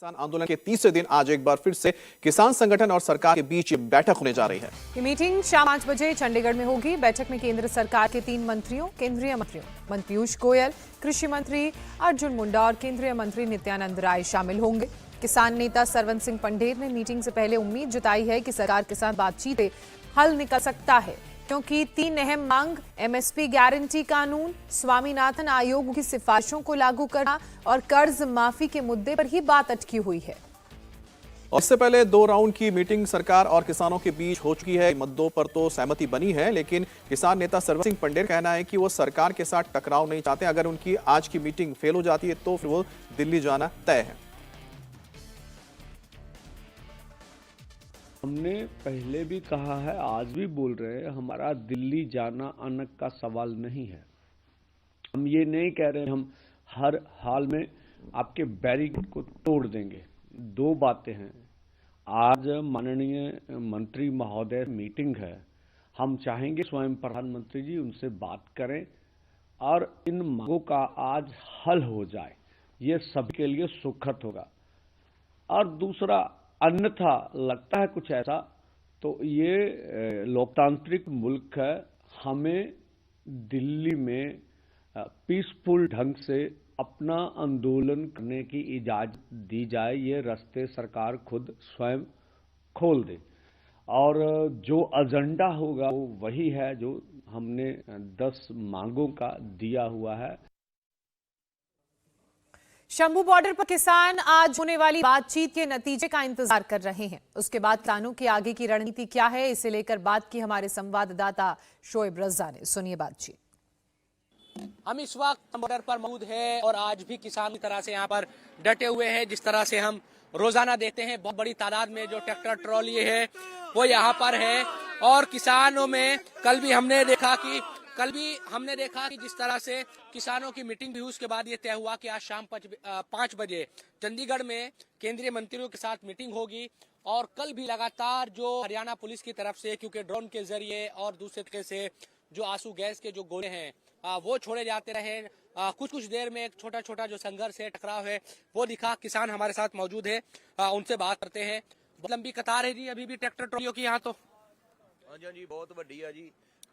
किसान आंदोलन के तीसरे दिन आज एक बार फिर से किसान संगठन और सरकार के बीच बैठक होने जा रही है। ये मीटिंग शाम 5 बजे चंडीगढ़ में होगी। बैठक में केंद्र सरकार के 3 केंद्रीय मंत्रियों मंत्री पीयूष गोयल, कृषि मंत्री अर्जुन मुंडा और केंद्रीय मंत्री नित्यानंद राय शामिल होंगे। किसान नेता सरवन सिंह पंडेर ने मीटिंग से पहले उम्मीद जताई है कि सरकार के साथ बातचीत से हल निकल सकता है, क्योंकि 3 अहम मांग एमएसपी गारंटी कानून, स्वामीनाथन आयोग की सिफारिशों को लागू करना और कर्ज माफी के मुद्दे पर ही बात अटकी हुई है। और इससे पहले 2 राउंड की मीटिंग सरकार और किसानों के बीच हो चुकी है। मुद्दों पर तो सहमति बनी है, लेकिन किसान नेता सरवन सिंह पंडेर कहना है कि वो सरकार के साथ टकराव नहीं चाहते। अगर उनकी आज की मीटिंग फेल हो जाती है तो फिर वो दिल्ली जाना तय है। हमने पहले भी कहा है, आज भी बोल रहे हैं, हमारा दिल्ली जाना आना का सवाल नहीं है। हम ये नहीं कह रहे हैं हम हर हाल में आपके बैरिकेड को तोड़ देंगे। 2 बातें हैं। आज माननीय मंत्री महोदय मीटिंग है, हम चाहेंगे स्वयं प्रधानमंत्री जी उनसे बात करें और इन मांगों का आज हल हो जाए, ये सबके लिए सुखद होगा। और दूसरा, अन्यथा लगता है कुछ ऐसा, तो ये लोकतांत्रिक मुल्क है, हमें दिल्ली में पीसफुल ढंग से अपना आंदोलन करने की इजाजत दी जाए। ये रास्ते सरकार खुद स्वयं खोल दे और जो एजेंडा होगा वो वही है जो हमने 10 मांगों का दिया हुआ है। शंभू बॉर्डर पर किसान आज होने वाली बातचीत के नतीजे का इंतजार कर रहे हैं। उसके बाद किसानों की आगे की रणनीति क्या है, इसे लेकर बात की हमारे संवाददाता शोएब रजा ने। सुनिए बातचीत। हम इस वक्त बॉर्डर पर मौजूद है और आज भी किसान की तरह से यहाँ पर डटे हुए हैं। जिस तरह से हम रोजाना देखते हैं, बहुत बड़ी तादाद में जो ट्रैक्टर ट्रॉली है वो यहाँ पर है। और किसानों में कल भी हमने देखा कि जिस तरह से किसानों की मीटिंग भी हुई, उसके बाद ये तय हुआ कि आज शाम 5 बजे चंडीगढ़ में केंद्रीय मंत्रियों के साथ मीटिंग होगी। और कल भी लगातार जो हरियाणा पुलिस की तरफ से, क्योंकि ड्रोन के जरिए और दूसरे तरीके से जो आंसू गैस के जो गोले हैं वो छोड़े जाते रहे। कुछ देर में एक छोटा छोटा जो संघर्ष है, टकराव है, वो दिखा। किसान हमारे साथ मौजूद है, उनसे बात करते हैं। बहुत लंबी कतार है जी अभी भी ट्रैक्टर ट्रॉलियों की यहाँ तो। हाँ जी, बहुत वड्डी है जी।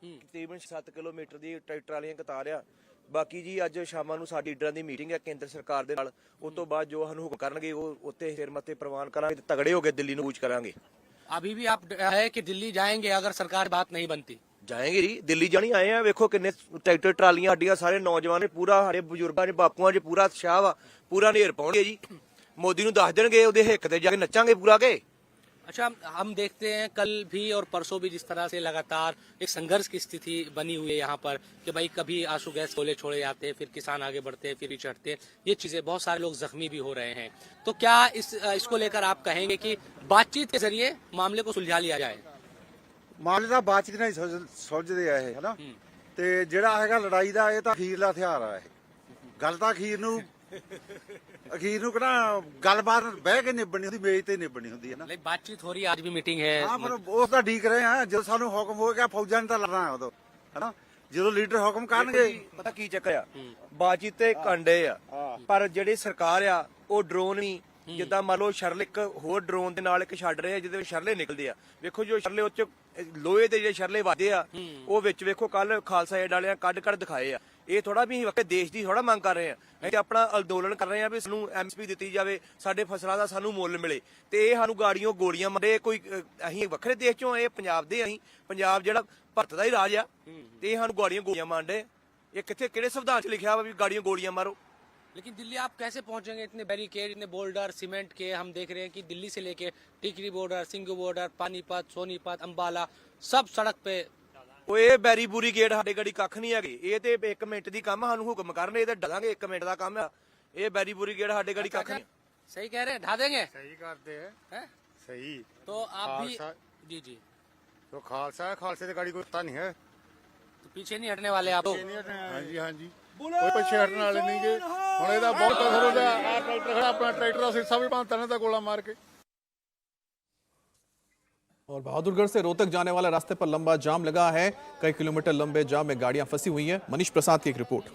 तकरीबन 7 किलोमीटर ਦੀ ਟਰੈਕਟਰ ਵਾਲੀਆਂ ਕਤਾਰ ਆ। ਬਾਕੀ ਜੀ ਅੱਜ ਸ਼ਾਮਾਂ ਨੂੰ ਸਾਡੀ ਲੀਡਰਾਂ ਦੀ ਮੀਟਿੰਗ ਹੈ ਕੇਂਦਰ ਸਰਕਾਰ ਦੇ ਨਾਲ। ਉਸ ਤੋਂ ਬਾਅਦ ਜੋ ਸਾਨੂੰ ਹੁਕਮ ਕਰਨਗੇ ਉਹ ਉੱਤੇ ਸਿਰ ਮੱਥੇ ਪ੍ਰਵਾਨ ਕਰਾਂਗੇ ਤੇ ਤਗੜੇ ਹੋ ਕੇ ਦਿੱਲੀ ਨੂੰ ਕੂਚ ਕਰਾਂਗੇ। अभी भी आप है कि दिल्ली जाएंगे अगर सरकार बात नहीं बनती? ਜਾਏਂਗੇ ਜੀ, ਦਿੱਲੀ ਜਾਣੀ ਆਏ ਆ। ਵੇਖੋ ਕਿੰਨੇ ਟਰੈਕਟਰ ਟਰਾਲੀਆਂ ਸਾਡੀਆਂ, ਸਾਰੇ ਨੌਜਵਾਨ, ਪੂਰਾ ਸਾਡੇ ਬਜ਼ੁਰਗਾਂ ਦੇ ਬਾਪੂਆਂ 'ਚ ਪੂਰਾ ਉਤਸ਼ਾਹ ਵਾ, ਪੂਰਾ ਨੇਰ ਪਾਉਣਗੇ ਜੀ। ਮੋਦੀ ਨੂੰ ਦੱਸ ਦੇਣਗੇ, ਉਹਦੇ ਹਿੱਕ ਤੇ ਜਾ ਕੇ ਨੱਚਾਂਗੇ ਪੂਰਾ ਕੇ। अच्छा, हम देखते हैं कल भी और परसों भी जिस तरह से लगातार एक संघर्ष की स्थिति बनी हुई है यहाँ पर कि भाई कभी आंसू गैस गोले छोड़े जाते हैं, फिर किसान आगे बढ़ते हैं, फिर भी चढ़ते हैं। ये चीजें, बहुत सारे लोग जख्मी भी हो रहे हैं। तो क्या इसको लेकर आप कहेंगे कि बातचीत के जरिए मामले को सुलझा लिया जाए? ਮਾਮਲੇ ਦਾ ਬਾਤਚੀਤ ਨਾਲ ਸੁਲਝਦੇ ਆ ਇਹ, ਹਨਾ। ਤੇ ਜਿਹੜਾ ਹੈਗਾ ਲੜਾਈ ਦਾ, ਇਹ ਤਾਂ ਅਖੀਰਲਾ ਹਥਿਆਰ ਆ। ਇਹ ਗੱਲ ਤਾਂ ਅਖੀਰ ਨੂੰ ਕਿਹੜਾ ਗੱਲਬਾਤ ਬਹਿ ਕੇ ਨਿਬੜਨੀ ਹੁੰਦੀ, ਮੇਜ਼ ਤੇ ਨਿਬੜਨੀ ਹੁੰਦੀ ਹੈ ਨਾ। बातचीत हो रही है, आज भी मीटिंग है। ਹਾਂ, ਪਰ ਉਸ ਦਾ ਡੀਕ ਰਹੇ ਆ। ਜਦੋਂ ਸਾਨੂੰ ਹੁਕਮ ਹੋ ਗਿਆ ਫੌਜਾਂ ਨੇ ਤਾਂ ਲੜਨਾ ਉਦੋਂ, ਹਨਾ। ਜਦੋਂ ਲੀਡਰ ਹੁਕਮ ਕਰਨਗੇ, ਪਤਾ ਕੀ ਚੱਕਰ ਆ, ਬਾਤਚੀਤ ਤੇ ਕੰਡੇ ਆ, ਪਰ ਜਿਹੜੀ ਸਰਕਾਰ ਆ ਉਹ ਡਰੋਨ ਵੀ, ਜਿੱਦਾਂ ਮੰਨ ਲਓ ਸ਼ਰਲੇ ਇੱਕ ਹੋਰ ਡਰੋਨ ਦੇ ਨਾਲ ਇੱਕ ਛੱਡ ਰਹੇ ਆ ਜਿਹਦੇ ਵਿੱਚ ਸ਼ਰਲੇ ਨਿਕਲਦੇ ਆ। ਵੇਖੋ ਜੋ ਸ਼ਰਲੇ ਉੱਚ ਲੋਹੇ ਦੇ ਜਿਹੜੇ ਸ਼ਰਲੇ ਵੱਜਦੇ ਆ, ਉਹ ਵਿੱਚ ਵੇਖੋ ਕੱਲ ਖਾਲਸਾ ਏਡ ਵਾਲਿਆਂ ਕੱਢ ਦਿਖਾਏ ਆ। ਇਹ ਥੋੜਾ ਵੀ ਅਸੀਂ ਦੇਸ਼ ਦੀ ਥੋੜਾ ਮੰਗ ਕਰ ਰਹੇ ਆ, ਅਸੀਂ ਆਪਣਾ ਅੰਦੋਲਨ ਕਰ ਰਹੇ ਆ ਵੀ ਸਾਨੂੰ ਐਮਐਸਪੀ ਦਿੱਤੀ ਜਾਵੇ, ਸਾਡੇ ਫਸਲਾਂ ਦਾ ਸਾਨੂੰ ਮੁੱਲ ਮਿਲੇ। ਤੇ ਇਹ ਸਾਨੂੰ ਗਾੜੀਆਂ ਗੋਲੀਆਂ ਮਾਰੇ, ਕੋਈ ਅਸੀਂ ਵੱਖਰੇ ਦੇਸ਼ ਚੋਂ, ਇਹ ਪੰਜਾਬ ਦੇ, ਅਸੀਂ ਪੰਜਾਬ ਜਿਹੜਾ ਭਾਰਤ ਦਾ ਹੀ ਰਾਜ ਆ, ਤੇ ਇਹ ਸਾਨੂੰ ਗਾੜੀਆਂ ਗੋਲੀਆਂ ਮਾਰਦੇ। ਇਹ ਕਿੱਥੇ, ਕਿਹੜੇ ਸੰਵਿਧਾਨ 'ਚ ਲਿਖਿਆ ਵਾ ਵੀ ਗਾੜੀਆਂ ਗੋਲੀਆਂ ਮਾਰੋ? लेकिन दिल्ली आप कैसे पहुंचेंगे? इतने बैरिकेड, इतने बोल्डर, सीमेंट के हम देख रहे हैं कि दिल्ली से लेके टिकरी बॉर्डर, सिंघू बॉर्डर, पानीपत, सोनीपत, अंबाला, सब सड़क पे। ਉਹ ਇਹ ਬੈਰੀ ਬੂਰੀ ਗੇਟ ਸਾਡੇ ਗੜੀ ਕੱਖ ਨਹੀਂ ਹੈਗੇ। ਇਹ ਤੇ 1 ਮਿੰਟ ਦੀ ਕੰਮ, ਸਾਨੂੰ ਹੁਕਮ ਕਰਨ, ਇਹ ਤੇ ਡਲਾਂਗੇ 1 ਮਿੰਟ ਦਾ ਕੰਮ ਆ। ਇਹ ਬੈਰੀ ਬੂਰੀ ਗੇਟ ਸਾਡੇ ਗੜੀ ਕੱਖ ਨਹੀਂ। सही कह रहे हैं, ढा देंगे। ਸਹੀ ਕਰਦੇ हैं? ਸਹੀ। तो आप भी जी तो खालसा ਦੀ ਗਾੜੀ ਕੋਈ ਪਤਾ ਨਹੀਂ ਹੈ, तो पीछे नहीं हटने वाले आप? ਹਾਂਜੀ ਹਾਂਜੀ, ਕੋਈ ਪਿੱਛੇ ਹਟਣ ਵਾਲੇ ਨਹੀਂ ਗੇ। ਹੁਣ ਇਹਦਾ ਬਹੁਤ ਅਸਰ ਹੋ ਗਿਆ। ਆ ਟਰੈਕਟਰ ਖੜਾ, ਆਪਣਾ ਟਰੈਕਟਰ ਦਾ ਸਿੱਸਾ ਵੀ ਭੰਨਤਾ ਨੇ ਤਾਂ ਗੋਲਾ ਮਾਰ ਕੇ। और बहादुरगढ़ से रोहतक जाने वाले रास्ते पर लंबा जाम लगा है। कई किलोमीटर लंबे जाम में गाड़ियां फंसी हुई हैं। मनीष प्रसाद की एक रिपोर्ट।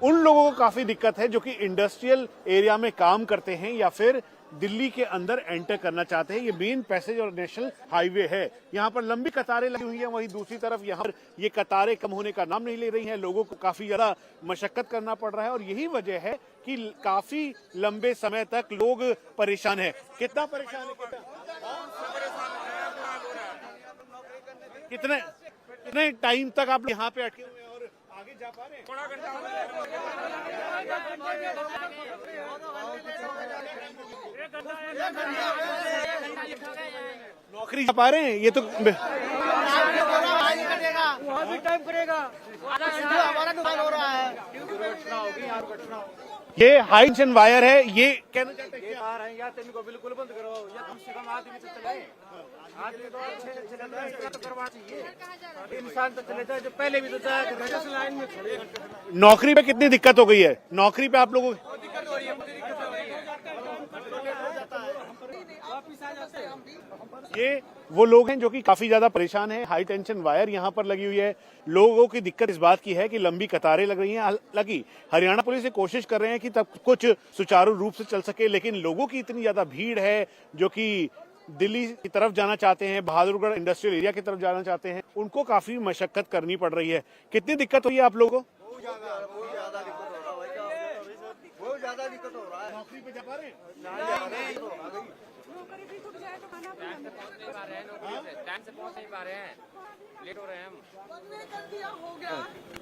उन लोगों को काफी दिक्कत है जो कि इंडस्ट्रियल एरिया में काम करते हैं या फिर दिल्ली के अंदर एंटर करना चाहते हैं। ये मेन पैसेज और नेशनल हाईवे है, यहाँ पर लंबी कतारें लगी हुई हैं। वहीं दूसरी तरफ यहाँ पर ये कतारें कम होने का नाम नहीं ले रही हैं। लोगों को काफी ज्यादा मशक्कत करना पड़ रहा है और यही वजह है कि काफी लंबे समय तक लोग परेशान है। कितना परेशान है, कितने टाइम तक आप यहाँ पे अटके हुए हैं और आगे जा पा रहे हैं? थोड़ा घंटा नौकरी जा पा रहे हैं? ये तो वहाँ भी टाइम करेगा, हमारा नुकसान हो रहा है। ये हाई टेंशन वायर है, ये कहना चाहते हैं या तो इनको बिल्कुल बंद करो या कम से कम आदमी तो चलाए, आदमी तो अच्छे चल रहे हैं तो करवा चाहिए। इंसान तो चले जाए जो पहले भी तो जाए लाइन में खड़े। नौकरी पे कितनी दिक्कत हो गई है? नौकरी पे आप लोगों को दिक्कत हो रही है, मुझे दिक्कत हो रही है। ये वो लोग हैं जो कि काफी ज्यादा परेशान हैं। हाई टेंशन वायर यहाँ पर लगी हुई है। लोगों की दिक्कत इस बात की है कि लंबी कतारें लग रही हैं। हालांकि हरियाणा पुलिस ये कोशिश कर रहे हैं कि तब कुछ सुचारू रूप से चल सके, लेकिन लोगों की इतनी ज्यादा भीड़ है जो कि दिल्ली की तरफ जाना चाहते हैं, बहादुरगढ़ इंडस्ट्रियल एरिया की तरफ जाना चाहते हैं, उनको काफी मशक्कत करनी पड़ रही है। कितनी दिक्कत हुई है आप लोगों को? बहुत ज्यादा दिक्कत हो रहा है। नौकरी पे जा पा रहे हैं?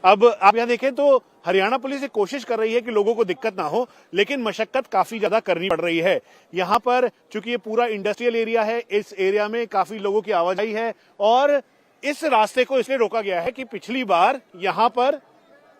अब आप यहाँ देखें तो हरियाणा पुलिस ये कोशिश कर रही है कि लोगों को दिक्कत ना हो, लेकिन मशक्कत काफी ज्यादा करनी पड़ रही है। यहाँ पर चूंकि ये पूरा इंडस्ट्रियल एरिया है, इस एरिया में काफी लोगों की आवाजाही है और इस रास्ते को इसलिए रोका गया है कि पिछली बार यहाँ पर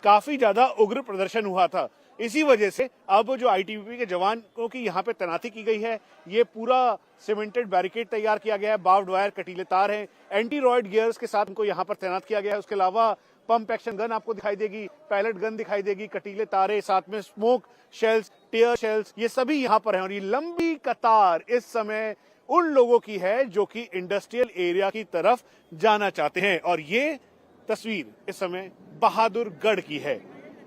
काफी ज्यादा उग्र प्रदर्शन हुआ था। इसी वजह से अब जो आईटीबीपी के जवानों की यहाँ पे तैनाती की गई है, ये पूरा सीमेंटेड बैरिकेड तैयार किया गया है, बार्ब्ड वायर कटीले तार हैं, एंटी रॉयड गियर्स के साथ उनको यहाँ पर तैनात किया गया है। उसके अलावा पंप एक्शन गन आपको दिखाई देगी, पैलेट गन दिखाई देगी, कटीले तारे, साथ में स्मोक शेल्स, टीयर शेल्स, ये सभी यहाँ पर हैं। और ये लंबी कतार इस समय उन लोगों की है जो कि इंडस्ट्रियल एरिया की तरफ जाना चाहते हैं। और ये तस्वीर इस समय बहादुरगढ़ की है।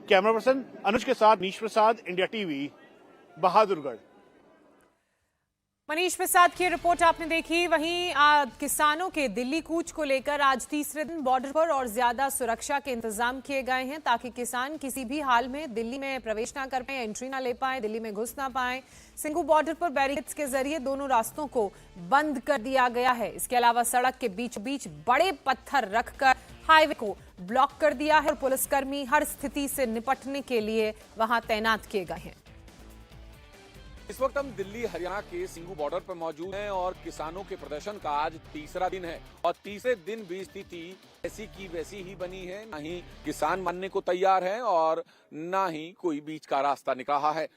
कैमरा पर्सन अनुज के साथ मनीष प्रसाद, इंडिया टीवी, बहादुरगढ़। मनीष प्रसाद की रिपोर्ट आपने देखी। वहीं किसानों के दिल्ली कूच को लेकर आज तीसरे दिन बॉर्डर पर और ज्यादा सुरक्षा के इंतजाम किए गए हैं ताकि किसान किसी भी हाल में दिल्ली में प्रवेश ना कर पाए, एंट्री ना ले पाए, दिल्ली में घुस ना पाए। सिंघू बॉर्डर पर बैरिकेड्स के जरिए दोनों रास्तों को बंद कर दिया गया है। इसके अलावा सड़क के बीच बीच बड़े पत्थर रखकर हाईवे को ब्लॉक कर दिया है और पुलिसकर्मी हर स्थिति से निपटने के लिए वहां तैनात किए गए हैं। इस वक्त हम दिल्ली हरियाणा के सिंघू बॉर्डर पर मौजूद हैं और किसानों के प्रदर्शन का आज तीसरा दिन है और तीसरे दिन भी स्थिति ऐसी की वैसी ही बनी है। ना ही किसान मानने को तैयार है और ना ही कोई बीच का रास्ता निकाला है।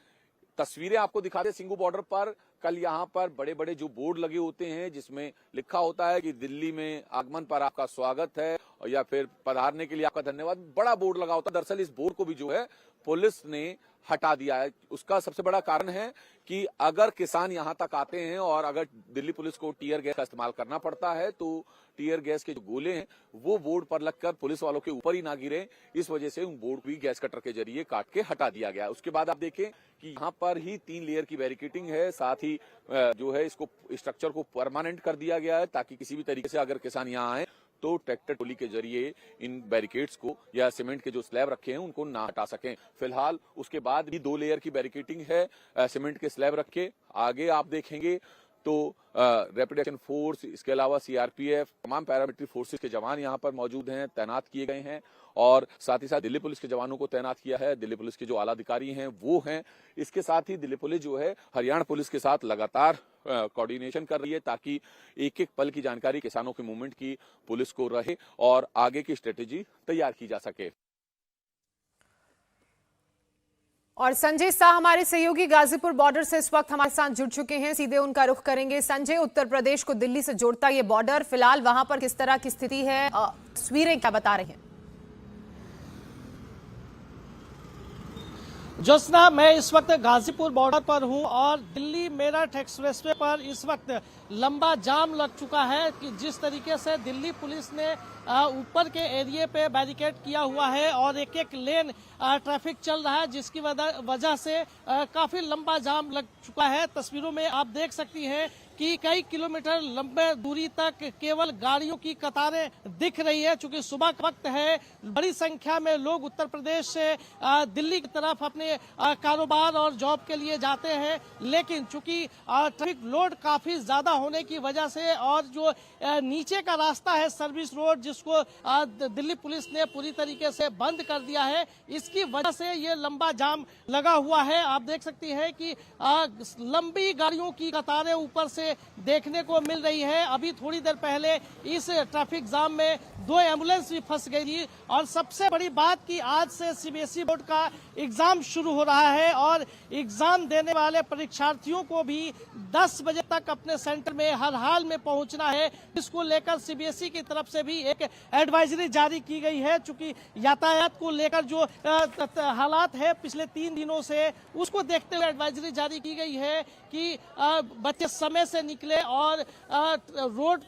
तस्वीरें आपको दिखा दे सिंघू बॉर्डर पर कल यहाँ पर बड़े बड़े जो बोर्ड लगे होते हैं जिसमें लिखा होता है कि दिल्ली में आगमन पर आपका स्वागत है या फिर पधारने के लिए आपका धन्यवाद, बड़ा बोर्ड लगा होता है। दरअसल इस बोर्ड को भी जो है पुलिस ने हटा दिया है। उसका सबसे बड़ा कारण है कि अगर किसान यहाँ तक आते हैं और अगर दिल्ली पुलिस को टीयर गैस का इस्तेमाल करना पड़ता है तो टीयर गैस के जो गोले हैं वो बोर्ड पर लगकर पुलिस वालों के ऊपर ही ना गिरे, इस वजह से उन बोर्ड को भी गैस कटर के जरिए काट के हटा दिया गया। उसके बाद आप देखें कि यहाँ पर ही 3 लेयर की बैरिकेडिंग है, साथ ही जो है इसको स्ट्रक्चर को परमानेंट कर दिया गया है ताकि किसी भी तरीके से अगर किसान यहाँ आए तो ट्रैक्टर ट्रॉली के जरिए इन बैरिकेड्स को या सीमेंट के जो स्लैब रखे हैं उनको ना हटा सकें। फिलहाल उसके बाद भी 2 लेयर की बैरिकेडिंग है, सीमेंट के स्लैब रखे। आगे आप देखेंगे तो रैपिड एक्शन फोर्स, इसके अलावा सीआरपीएफ, तमाम पैरामिलिट्री फोर्सेस के जवान यहाँ पर मौजूद हैं, तैनात किए गए हैं और साथ ही साथ दिल्ली पुलिस के जवानों को तैनात किया है। दिल्ली पुलिस के जो आला अधिकारी हैं वो हैं। इसके साथ ही दिल्ली पुलिस जो है हरियाणा पुलिस के साथ लगातार कोऑर्डिनेशन कर रही है ताकि एक एक पल की जानकारी किसानों के मूवमेंट की पुलिस को रहे और आगे की स्ट्रेटेजी तैयार की जा सके। और संजय शाह हमारे सहयोगी गाजीपुर बॉर्डर से इस वक्त हमारे साथ जुड़ चुके हैं, सीधे उनका रुख करेंगे। संजय, उत्तर प्रदेश को दिल्ली से जोड़ता ये बॉर्डर, फिलहाल वहां पर किस तरह की स्थिति है, तस्वीरें क्या बता रही हैं? ज्योत्सना, मैं इस वक्त गाजीपुर बॉर्डर पर हूं और दिल्ली मेरठ एक्सप्रेसवे पर इस वक्त लंबा जाम लग चुका है कि जिस तरीके से दिल्ली पुलिस ने ऊपर के एरिया पे बैरिकेड किया हुआ है और एक एक लेन ट्रैफिक चल रहा है, जिसकी वजह से काफी लंबा जाम लग चुका है। तस्वीरों में आप देख सकती हैं कि कई किलोमीटर लंबे दूरी तक केवल गाड़ियों की कतारें दिख रही है। चूंकि सुबह का वक्त है, बड़ी संख्या में लोग उत्तर प्रदेश से दिल्ली की तरफ अपने कारोबार और जॉब के लिए जाते हैं, लेकिन चूंकि ट्रैफिक लोड काफी ज्यादा होने की वजह से और जो नीचे का रास्ता है सर्विस रोड, जिसको दिल्ली पुलिस ने पूरी तरीके से बंद कर दिया है, इसकी वजह से ये लंबा जाम लगा हुआ है। आप देख सकती हैं कि लंबी गाड़ियों की कतारें ऊपर से देखने को मिल रही है। अभी थोड़ी देर पहले इस ट्रैफिक जाम में 2 एम्बुलेंस भी फंस गई थी। और सबसे बड़ी बात कि आज से सीबीएसई बोर्ड का एग्जाम शुरू हो रहा है और एग्जाम देने वाले परीक्षार्थियों को भी 10 बजे तक अपने सेंटर में हर हाल में पहुंचना है। इसको लेकर सीबीएसई की तरफ से भी एक एडवाइजरी जारी की गई है। चूंकि यातायात को लेकर जो हालात है पिछले 3 दिनों से, उसको देखते हुए एडवाइजरी जारी की गई है कि बच्चे समय से निकले और रोड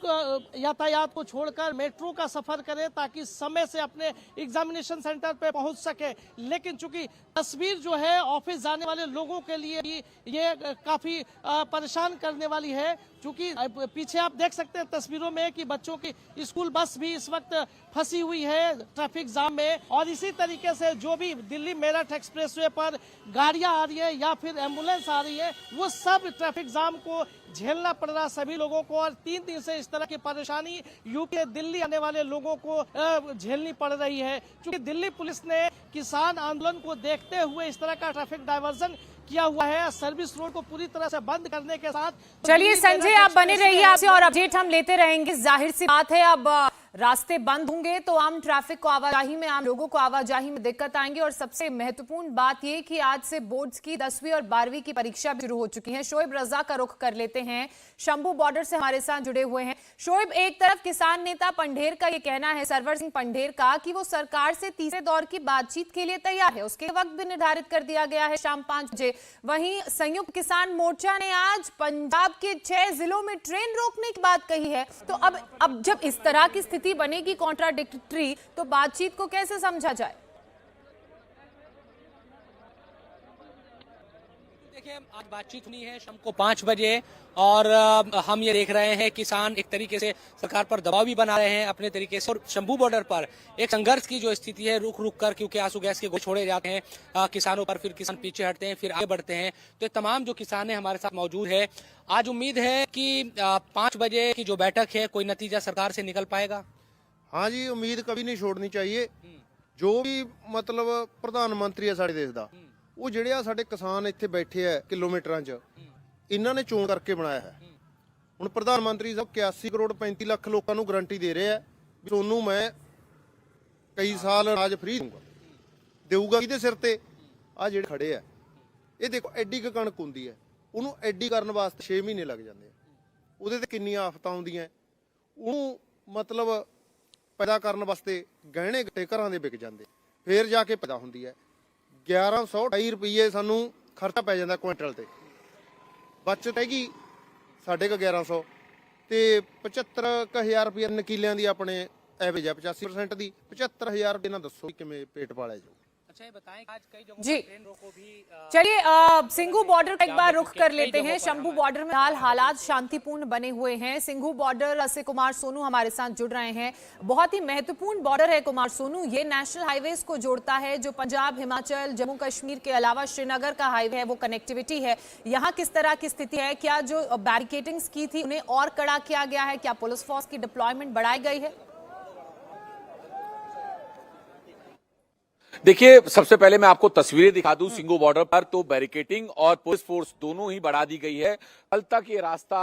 यातायात को छोड़कर मेट्रो का सफर करें ताकि समय से अपने एग्जामिनेशन सेंटर पे पहुंच सके। लेकिन चूंकि तस्वीर जो है ऑफिस जाने वाले लोगों के लिए भी ये काफी परेशान करने वाली है। चूंकि पीछे आप देख सकते हैं तस्वीरों में कि बच्चों की स्कूल बस भी इस वक्त फंसी हुई है ट्रैफिक जाम में। और इसी तरीके से जो भी दिल्ली मेरठ एक्सप्रेसवे पर गाड़ियां आ रही है या फिर एम्बुलेंस आ रही है, वो सब ट्रैफिक जाम को झेलना पड़ रहा सभी लोगों को। और 3 दिन से इस तरह की परेशानी यूपी दिल्ली आने वाले लोगों को झेलनी पड़ रही है। क्योंकि दिल्ली पुलिस ने किसान आंदोलन को देखते हुए इस तरह का ट्रैफिक डायवर्जन किया हुआ है। सर्विस रोड को पूरी तरह से बंद करने के साथ चलिए संजय, आप बने रहिए, आपसे और अपडेट हम लेते रहेंगे। जाहिर सी बात है, अब रास्ते बंद होंगे तो आम ट्रैफिक को आवाजाही में, आम लोगों को आवाजाही में दिक्कत आएंगी। और सबसे महत्वपूर्ण बात ये कि आज से बोर्ड्स की 10वीं और 12वीं की परीक्षा भी शुरू हो चुकी है। शोएब रजा का रुख कर लेते हैं, शंभू बॉर्डर से हमारे साथ जुड़े हुए हैं। शोएब, एक तरफ किसान नेता पंढेर का ये कहना है, सरवर सिंह पंढेर का, कि वो सरकार से तीसरे दौर की बातचीत के लिए तैयार है, उसके वक्त भी निर्धारित कर दिया गया है शाम 5 बजे। वहीं संयुक्त किसान मोर्चा ने आज पंजाब के 6 जिलों में ट्रेन रोकने की बात कही है। तो अब जब इस तरह की स्थिति बनेगी कॉन्ट्राडिक्टरी, तो बातचीत को कैसे समझा जाए? देखिए, आज बातचीत हुई है शाम को 5 बजे और हम ये देख रहे हैं किसान एक तरीके से सरकार पर दबाव भी बना रहे हैं अपने तरीके से। और शंभू बॉर्डर पर एक संघर्ष की जो स्थिति है, रुक रुक कर, क्योंकि आंसू गैस के गोले छोड़े जाते हैं किसानों पर, फिर किसान पीछे हटते हैं, फिर आगे बढ़ते हैं। तो तमाम जो किसान है हमारे साथ मौजूद है। आज उम्मीद है कि 5 बजे की जो बैठक है, कोई नतीजा सरकार से निकल पाएगा। हाँ जी, उम्मीद कभी नहीं छोड़नी चाहिए। जो भी मतलब प्रधानमंत्री है साडे देश दा, ਉਹ ਜਿਹੜੇ ਆ ਸਾਡੇ ਕਿਸਾਨ ਇੱਥੇ ਬੈਠੇ ਆ ਕਿਲੋਮੀਟਰਾਂ 'ਚ, ਇਹਨਾਂ ਨੇ ਚੋਣ ਕਰਕੇ ਬਣਾਇਆ ਹੈ। ਹੁਣ ਪ੍ਰਧਾਨ ਮੰਤਰੀ ਸਾਹਿਬ 81 ਕਰੋੜ 35 ਲੱਖ ਲੋਕਾਂ ਨੂੰ ਗਾਰੰਟੀ ਦੇ ਰਹੇ ਆ ਵੀ ਤੁਹਾਨੂੰ ਮੈਂ ਕਈ ਸਾਲ ਰਾਜ ਫ੍ਰੀ ਦਊਂਗਾ। ਦੇਊਗਾ ਕਿਹਦੇ ਸਿਰ ਤੇ? ਆ ਜਿਹੜੇ ਖੜੇ ਆ, ਇਹ ਦੇਖੋ ਐਡੀ ਕੁ ਕਣਕ ਹੁੰਦੀ ਹੈ, ਉਹਨੂੰ ਐਡੀ ਕਰਨ ਵਾਸਤੇ 6 ਮਹੀਨੇ ਲੱਗ ਜਾਂਦੇ ਆ। ਉਹਦੇ ਤੇ ਕਿੰਨੀਆਂ ਆਫਤਾਂ ਆਉਂਦੀਆਂ, ਉਹਨੂੰ ਮਤਲਬ ਪੈਦਾ ਕਰਨ ਵਾਸਤੇ ਗਹਿਣੇ ਗੱਟੇ ਘਰਾਂ ਦੇ ਵਿਕ ਜਾਂਦੇ, ਫੇਰ ਜਾ ਕੇ ਪੈਦਾ ਹੁੰਦੀ ਹੈ। 1128 ਰੁਪਏ ਸਾਨੂੰ ਖਰਚਾ ਪੈ ਜਾਂਦਾ ਕੁਇੰਟਲ ਤੇ, ਬਚਤ ਹੈਗੀ ਸਾਡੇ ਕੋ 1100 ਤੇ 75,000 ਰੁਪਏ ਨਕੀਲਿਆਂ ਦੀ ਆਪਣੇ ਐਵਰੇਜ ਹੈ 85% ਦੀ। 75,000 ਰੁਪਏ ਨਾਲ ਦੱਸੋ ਕਿਵੇਂ ਪੇਟ ਪਾਲਿਆ ਜਾਊ। अच्छा ये बताएं, आज कई जगहों जी, पर ट्रेन रोको भी चलिए सिंघू बॉर्डर का एक बार रुख कर लेते हैं। शंभू बॉर्डर में हालात शांतिपूर्ण बने हुए हैं। सिंघू बॉर्डर से कुमार सोनू हमारे साथ जुड़ रहे हैं। बहुत ही महत्वपूर्ण बॉर्डर है कुमार सोनू, ये नेशनल हाईवेज को जोड़ता है, जो पंजाब, हिमाचल, जम्मू कश्मीर के अलावा श्रीनगर का हाईवे है, वो कनेक्टिविटी है। यहाँ किस तरह की स्थिति है? क्या जो बैरिकेडिंग्स की थी उन्हें और कड़ा किया गया है? क्या पुलिस फोर्स की डिप्लॉयमेंट बढ़ाई गई है? देखिए, सबसे पहले मैं आपको तस्वीरें दिखा दूं। सिंघू बॉर्डर पर तो बैरिकेडिंग और पुलिस फोर्स दोनों ही बढ़ा दी गई है। कल तक ये रास्ता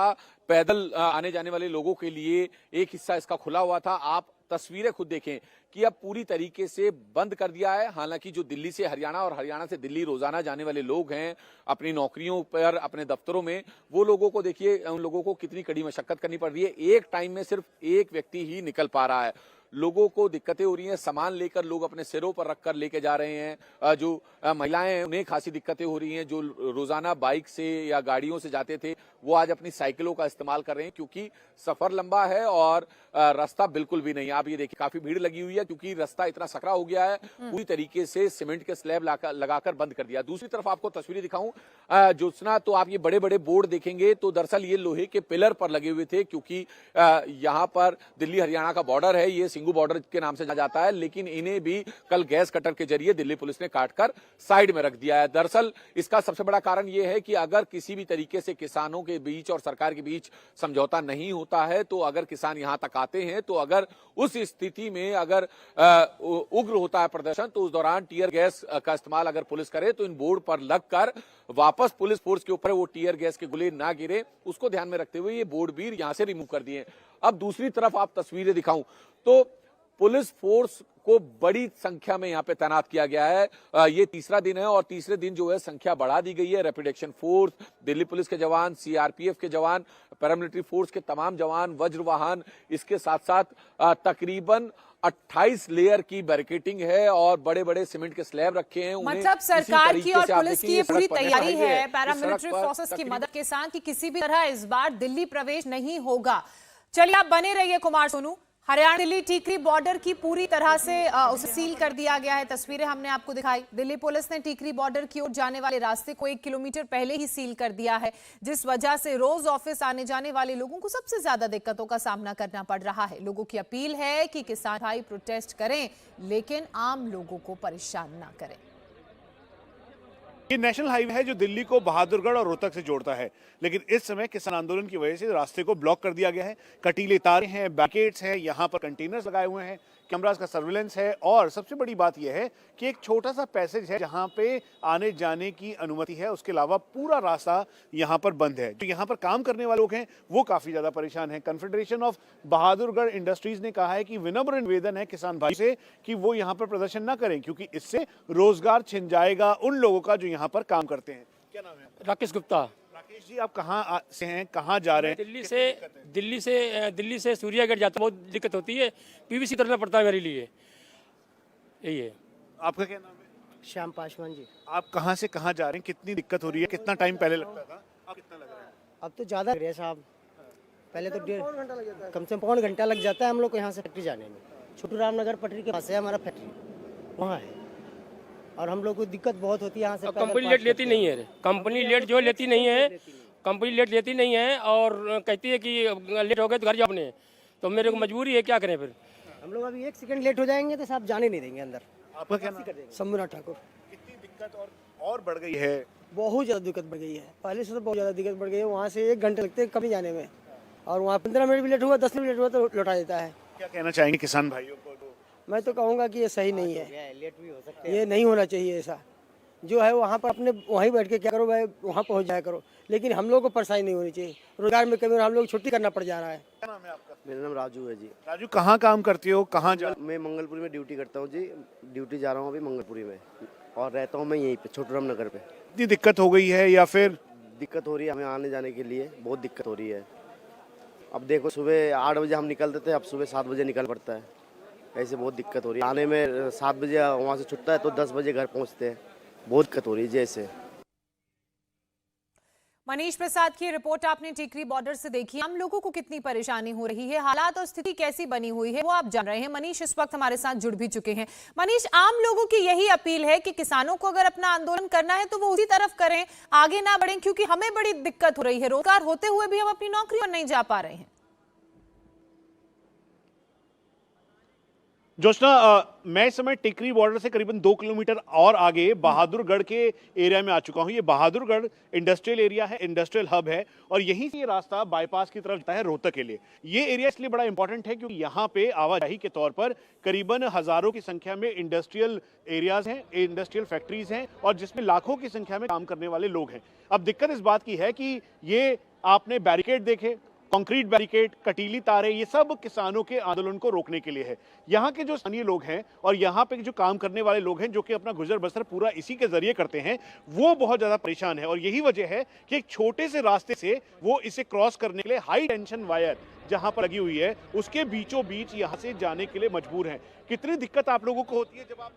पैदल आने जाने वाले लोगों के लिए एक हिस्सा इसका खुला हुआ था। आप तस्वीरें खुद देखें कि अब पूरी तरीके से बंद कर दिया है। हालांकि जो दिल्ली से हरियाणा और हरियाणा से दिल्ली रोजाना जाने वाले लोग हैं अपनी नौकरियों पर, अपने दफ्तरों में, वो लोगों को देखिए, उन लोगों को कितनी कड़ी मशक्कत करनी पड़ रही है। एक टाइम में सिर्फ एक व्यक्ति ही निकल पा रहा है। लोगों को दिक्कतें हो रही हैं। सामान लेकर लोग अपने सिरों पर रखकर लेके जा रहे हैं। जो महिलाएं हैं उन्हें खासी दिक्कतें हो रही हैं। जो रोजाना बाइक से या गाड़ियों से जाते थे वो आज अपनी साइकिलों का इस्तेमाल कर रहे हैं, क्योंकि सफर लंबा है और रास्ता बिल्कुल भी नहीं। आप ये देखिए काफी भीड़ लगी हुई है, क्योंकि रास्ता इतना सकरा हो गया है, पूरी तरीके से सीमेंट के स्लैब लगाकर बंद कर दिया। दूसरी तरफ आपको तस्वीरें दिखाऊं ज्योत्सना, तो आप ये बड़े बड़े बोर्ड देखेंगे तो दरअसल ये लोहे के पिलर पर लगे हुए थे, क्योंकि यहाँ पर दिल्ली हरियाणा का बॉर्डर है, ये सिंगू बॉर्डर के नाम से जाना जाता है, लेकिन इन्हें भी कल गैस कटर के जरिए दिल्ली पुलिस ने काटकर साइड में रख दिया है। दरअसल इसका सबसे बड़ा कारण यह है कि अगर किसी भी तरीके से किसानों के बीच और सरकार के बीच समझौता नहीं होता है, तो अगर किसान यहां तक आते हैं, तो अगर उस स्थिति में अगर उग्र होता है प्रदर्शन, तो उस दौरान टीयर गैस का इस्तेमाल अगर पुलिस करे तो इन बोर्ड पर लगकर वापस पुलिस फोर्स के ऊपर वो टीयर गैस के गोले ना गिरे, उसको ध्यान में रखते हुए ये बोर्ड भी यहां से रिमूव कर दिए। अब दूसरी तरफ आप तस्वीरें दिखाऊं तो पुलिस फोर्स को बड़ी संख्या में यहां पे तैनात किया गया है। ये तीसरा दिन है और तीसरे दिन जो है संख्या बढ़ा दी गई है। Rapid action force, Delhi police के जवान, सीआरपीएफ के जवान, पैरामिलिट्री फोर्स के तमाम जवान, वज्र वाहन, इसके साथ साथ तकरीबन 28 लेयर की बैरिकेडिंग है और बड़े बड़े सीमेंट के स्लैब रखे हैं। मतलब सरकार की और पुलिस की ये पूरी तैयारी है पैरामिलिट्री फोर्सेस की मदद के साथ कि किसी भी तरह इस बार दिल्ली प्रवेश नहीं होगा। चलिए आप बने रहिए कुमार सोनू। हरियाणा दिल्ली टीकरी बॉर्डर की पूरी तरह से उसे सील कर दिया गया है। तस्वीरें हमने आपको दिखाई। दिल्ली पुलिस ने टीकरी बॉर्डर की ओर जाने वाले रास्ते को 1 किलोमीटर पहले ही सील कर दिया है, जिस वजह से रोज ऑफिस आने जाने वाले लोगों को सबसे ज्यादा दिक्कतों का सामना करना पड़ रहा है। लोगों की अपील है कि किसान भाई प्रोटेस्ट करें, लेकिन आम लोगों को परेशान ना करें। ये नेशनल हाईवे है जो दिल्ली को बहादुरगढ़ और रोहतक से जोड़ता है, लेकिन इस समय किसान आंदोलन की वजह से रास्ते को ब्लॉक कर दिया गया है। कटीले तारें हैं, बैरिकेड्स हैं, यहाँ पर कंटेनर्स लगाए हुए हैं, कैमरास का सर्विलेंस है और सबसे बड़ी बात यह है कि एक छोटा सा पैसेज है जहाँ पे आने जाने की अनुमति है, उसके अलावा पूरा रास्ता यहाँ पर बंद है। जो यहाँ पर काम करने वाले लोग हैं वो काफी ज्यादा परेशान हैं। कॉन्फेडरेशन ऑफ बहादुरगढ़ इंडस्ट्रीज ने कहा है कि विनम्र निवेदन है किसान भाई से कि वो यहाँ पर प्रदर्शन न करें, क्योंकि इससे रोजगार छिन जाएगा उन लोगों का जो यहाँ पर काम करते हैं। क्या नाम है? राकेश गुप्ता। राकेश जी, आप कहाँ से हैं, कहाँ जा रहे हैं? दिल्ली से सूर्यागढ़ जाता, बहुत दिक्कत होती है, पीवीसी उतरना पड़ता है मेरे लिए। यही है। आपका क्या नाम है? श्याम पासवान जी। आप कहाँ से कहाँ जा रहे हैं? कितनी दिक्कत हो रही है? कितना टाइम पहले लगता था, अब कितना लग रहा है? अब तो ज़्यादा लग रहा है साहब, पहले तो कम से कम पौन घंटा लग जाता है हम लोग को यहाँ से फैक्ट्री जाने में। छोटू राम नगर पटरी के पास है हमारा फैक्ट्री, वहाँ है, और हम लोग को दिक्कत बहुत होती है यहाँ से। कंपनी लेट लेती नहीं है, कंपनी लेट जो लेती नहीं है, कंपनी लेट लेती नहीं है और कहती है कि लेट हो गए तो घर जाओ अपने, तो मेरे को मजबूरी है, क्या करें फिर। हम लोग अभी 1 सेकंड लेट हो जाएंगे तो साहब जाने नहीं देंगे अंदर। आपका क्या नाम? शंभुनाथ ठाकुर। कितनी दिक्कत और बढ़ गई है? बहुत ज़्यादा दिक्कत बढ़ गई है, पहले से तो बहुत ज़्यादा दिक्कत बढ़ गई है। वहाँ से 1 घंटे लगते हैं कभी जाने में, और वहाँ 15 मिनट भी लेट हुआ, 10 मिनट लेट हुआ तो लौटा देता है। क्या कहना चाहेंगे किसान भाइयों को? मैं तो कहूँगा कि ये सही नहीं है, लेट भी हो सकता है, ये नहीं होना चाहिए। ऐसा जो है वहाँ पर अपने वहीं बैठ के क्या करो भाई, वहाँ पहुँच जाया करो, लेकिन हम लोग को परेशानी नहीं होनी चाहिए। रोजगार में कभी हम लोग छुट्टी करना पड़ जा रहा है। क्या नाम है आपका? मेरा नाम राजू है जी। राजू, कहाँ काम करते हो, कहाँ जा? मैं मंगलपुरी में ड्यूटी करता हूँ जी, ड्यूटी जा रहा हूँ अभी मंगलपुरी में, और रहता हूँ मैं यहीं पे छोटू राम नगर पे। इतनी दिक्कत हो गई है या फिर? दिक्कत हो रही है हमें आने जाने के लिए, बहुत दिक्कत हो रही है। अब देखो सुबह 8 बजे हम निकलते थे, अब सुबह 7 बजे निकल पड़ता है, ऐसे बहुत दिक्कत हो रही है। आने में 7 बजे वहाँ से छुट्टा है तो 10 बजे घर पहुँचते हैं, बहुत दिक्कत हो रही है जैसे। मनीष प्रसाद की रिपोर्ट आपने टीकरी बॉर्डर से देखी। आम लोगों को कितनी परेशानी हो रही है, हालात और स्थिति कैसी बनी हुई है वो आप जान रहे हैं। मनीष इस वक्त हमारे साथ जुड़ भी चुके हैं। मनीष, आम लोगों की यही अपील है कि किसानों को अगर अपना आंदोलन करना है तो वो उसी तरफ करें, आगे ना बढ़ें, क्योंकि हमें बड़ी दिक्कत हो रही है। रोजगार होते हुए भी हम अपनी नौकरी पर नहीं जा पा रहे हैं। ज्योत्सना, मैं इस समय टिकरी बॉर्डर से करीबन 2 किलोमीटर और आगे बहादुरगढ़ के एरिया में आ चुका हूं। ये बहादुरगढ़ इंडस्ट्रियल एरिया है, इंडस्ट्रियल हब है, और यहीं से ये रास्ता बाईपास की तरफ जाता है रोहतक के लिए। ये एरिया इसलिए बड़ा इंपॉर्टेंट है क्योंकि यहाँ पे आवाजाही के तौर पर करीबन हजारों की संख्या में इंडस्ट्रियल एरियाज हैं, इंडस्ट्रियल फैक्ट्रीज हैं, और जिसमें लाखों की संख्या में काम करने वाले लोग हैं। अब दिक्कत इस बात की है कि ये आपने बैरिकेड देखे, कंक्रीट बैरिकेड, कटीली तारे, ये सब किसानों के आंदोलन को रोकने के लिए है। यहाँ के जो स्थानीय लोग हैं और यहाँ पे जो काम करने वाले लोग हैं, जो कि अपना गुजर बसर पूरा इसी के जरिए करते हैं, वो बहुत ज्यादा परेशान है। और यही वजह है कि एक छोटे से रास्ते से वो इसे क्रॉस करने के लिए हाई टेंशन वायर जहां पर लगी हुई है, उसके बीचों बीच यहां से जाने के लिए मजबूर हैं। कितनी दिक्कत आप लोगों को होती है जब आप